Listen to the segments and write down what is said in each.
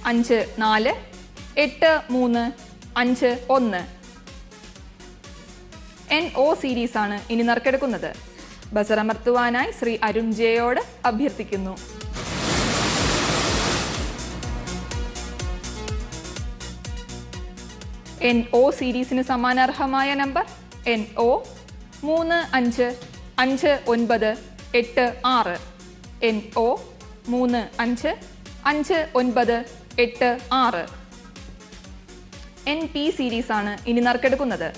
5483551. NO series ആണ് ഇനി നറുക്കെടുക്കുന്നത്. ബസർ അമർത്തുവാനായി ശ്രീ അരുൺ ജെയോട് അഭ്യർത്ഥിക്കുന്നു. NO സീരീസിന് സമാനാർഹമായ number NO 355986. NO 355986. NP series ആണ് ഇനി നറുക്കെടുക്കുന്നത്.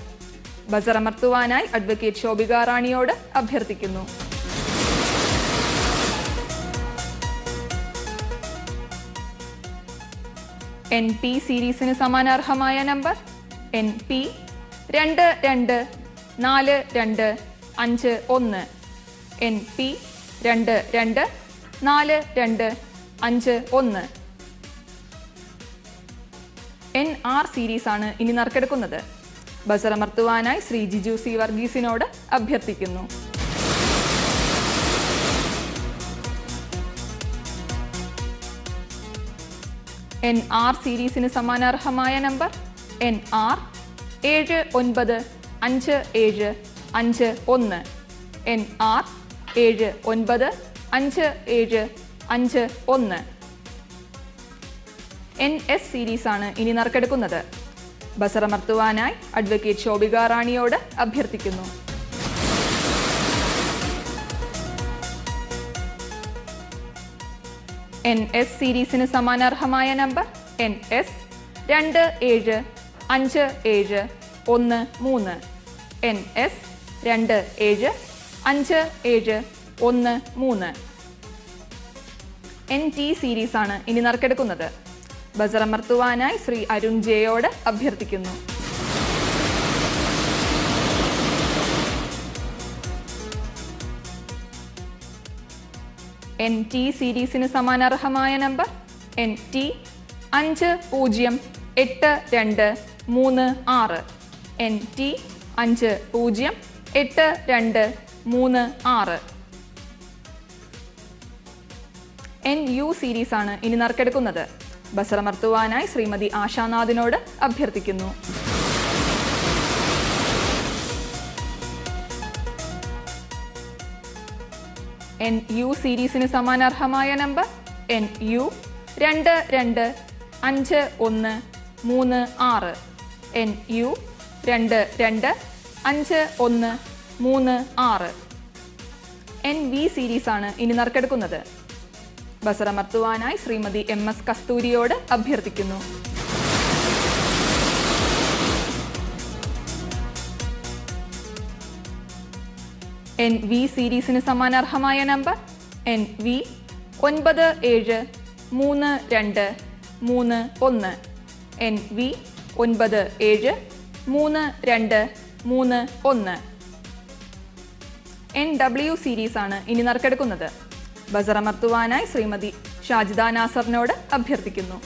ബസർ അമർത്തുവാനായി അഡ്വക്കേറ്റ് ശോഭിക റാണിയോട് അഭ്യർത്ഥിക്കുന്നു. NP സീരീസിന് സമാനാർഹമായ number NP 224251. NP 224251. NR series ആണ് ഇനി നറുക്കെടുക്കുന്നത്. ബസർ അമർത്തുവാനായി ശ്രീ ജിജു സി വർഗീസിനോട് അഭ്യർത്ഥിക്കുന്നു. NR സീരീസിന് സമാനാർഹമായ number NR 795751. NR 795751. NS series ആണ് ഇനി നറുക്കെടുക്കുന്നത്. ബസർ അമർത്തുവാനായി അഡ്വക്കേറ്റ് ശോഭിക റാണിയോട് അഭ്യർത്ഥിക്കുന്നു. NS സീരീസിന് സമാനാർഹമായ number NS 2755713. NS 2755713. NT series ആണ് ഇനി നറുക്കെടുക്കുന്നത്. ബസർ അമർത്തുവാനായി ശ്രീ അരുൺ ജെയോട് അഭ്യർത്ഥിക്കുന്നു. NT സീരീസിന് സമാനാർഹമായ number NT 508236. NT 508236. NU series ആണ് ഇനി നറുക്കെടുക്കുന്നത്. ബസർ അമർത്തുവാനായി ശ്രീമതി ആശാനാഥിനോട് അഭ്യർത്ഥിക്കുന്നു. NU സീരീസിന് സമാനാർഹമായ number NU 225136. NU 225136. NV series ആണ് ഇനി നറുക്കെടുക്കുന്നത്. ബസർ അമർത്തുവാനായി ശ്രീമതി MS കസ്തൂരിയോട് അഭ്യർത്ഥിക്കുന്നു. NV സീരീസിന് സമാനാർഹമായ number NV 973231. NV 973231. NW series ആണ് ഇനി നറുക്കെടുക്കുന്നത്. ബസർ അമർത്തുവാനായി ശ്രീമതി ഷാജിദ നാസറിനോട് അഭ്യർത്ഥിക്കുന്നു.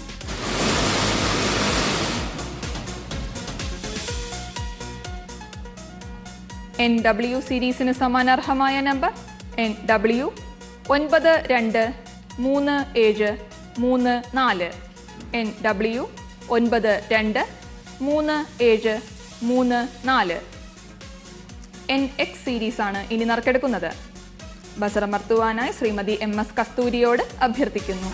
NW സീരീസിന് സമാനാർഹമായ number NW 923734. NW 923734. NX series ആണ് ഇനി നറുക്കെടുക്കുന്നത്. ബസർ അമർത്തുവാനായി ശ്രീമതി MS കസ്തൂരിയോട് അഭ്യർത്ഥിക്കുന്നു.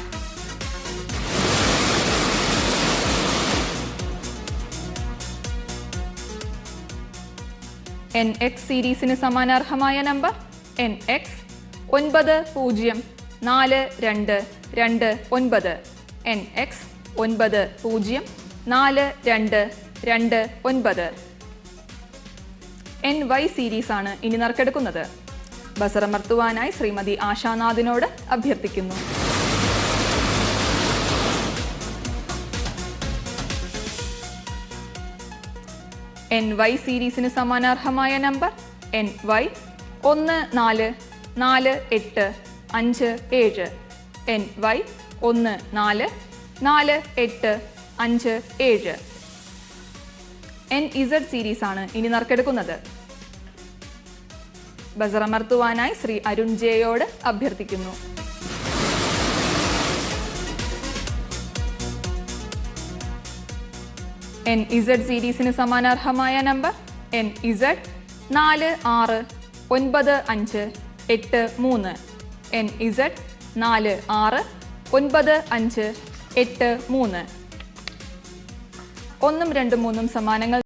NX സീരീസിന് സമാനാർഹമായ number NX 904229. NX 904229. NY series ആണ് ഇനി നറുക്കെടുക്കുന്നത്. ബസർ അമർത്തുവാനായി ശ്രീമതി ആശാനാഥിനോട് അഭ്യർത്ഥിക്കുന്നു. NY സീരീസിന് സമാനാർഹമായ number NY 144857. NY 144857. NZ series ആണ് ഇനി നറുക്കെടുക്കുന്നത്. ബസർ അമർത്തുവാനായി ശ്രീ അരുൺ ജെയോട് അഭ്യർത്ഥിക്കുന്നു. എൻ ഇസഡ് സീരീസിന് സമാനാർഹമായ നമ്പർ NZ 469583. NZ 469583. 1, 2, 3 സമ്മാനങ്ങൾ